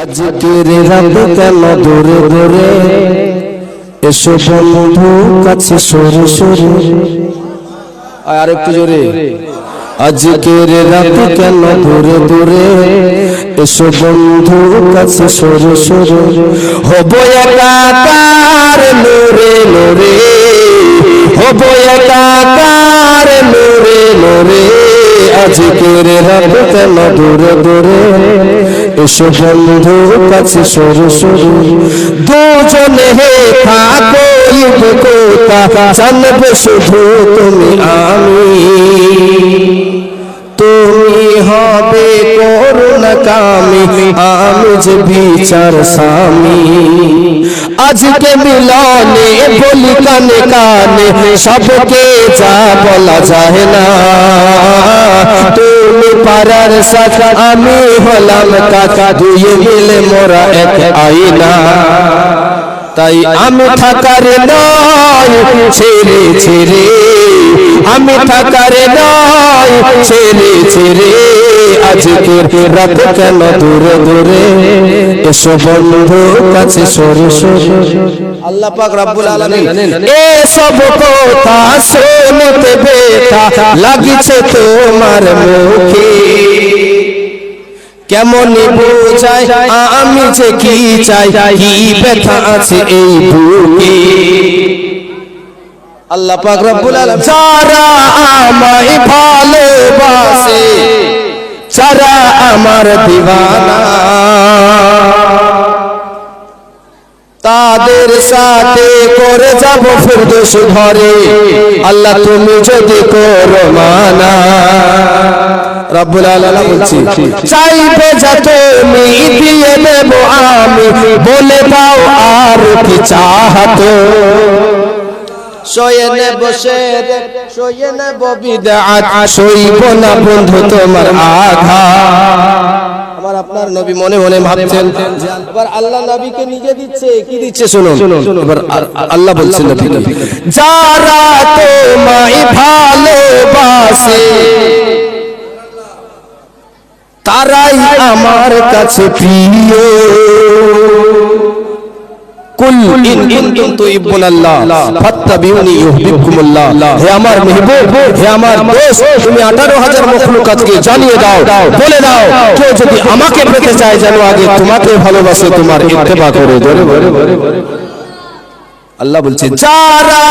আজকের রাতে কেন দূরে দূরে এসো বন্ধু কাছে সরে সরে, আর একটু জোরে। আজকের রাতে কেন দূরে দূরে এসো বন্ধু কাছে সরে সরে, হব একাকার নূরে নূরে, হব একাকার নূরে নূরে। আজকের রাতে কেন দূরে দূরে এসো বন্ধু কাছে সরে সরে, দুজনে থাকো কথা জানবে শুধু তুমি আমি, তুমি হবে করুণা কামি, আমি যে বিচার স্বামী। আজকে মিলনে বলি কানে কানে সবকে যা বলা যায় না, তুমি পারার সাথ আমি হলাম কাকা, দুই মিলে মোরা এক আইনা। তাই আমি থাকার নয় ছেড়ে ছেড়ে, আমি থাকার নয় ছেড়ে ছেড়ে। আজকের রাত কেন দূরে দূরে এসো বন্ধু কাছে সরে সরে। আল্লাহ পাক রব্বুল আলামিন এসব কথা শুনতে ব্যথা লাগিছে তোমার মুখে, কেমন বোঝাই আমি যে কি চাই, কি ব্যথা আছে এই বুকে। আল্লাহ পাক রব্বুল আলামিন যারা আমায় ভালোবাসে, যারা আমার দিওয়ানা, তাদের সাথে করে যাব ফিরদৌস ঘরে, আল্লাহ তুমি যদি করো মানা। রব্বুল আলামিন বলছি চাইবে যা তুমি দিয়ে দেব আমি, বলে দাও আর কি চাহতো। শোয়ে নেব শের, শোয়ে নেব বিদআত, শোইব না বন্ধু তোমার আঘাত। আমার আপনার নবী মনে মনে ভাবছেন, এবার আল্লাহ নবীকে নিজে দিচ্ছে, কি দিচ্ছে শুনুন। এবার আল্লাহ বলছেন নবীকে, যারা তোমায় ভালোবাসে তারাই আমার কাছে প্রিয়। কুল ইন কুনতুম তুহিব্বুনাল্লাহ ফাত্তাবিউনি ইউহিব্বুকুমুল্লাহ। হে আমার মেহবুব, হে আমার দোস্ত, তুমি 18,000 মখলুকাতকে জানিয়ে দাও, বলে দাও কেউ যদি আমাকে পেতে চায় যেন আগে তোমাকে ভালোবাসে, তোমার ইত্তেবা করে। আল্লাহ বলছে যারা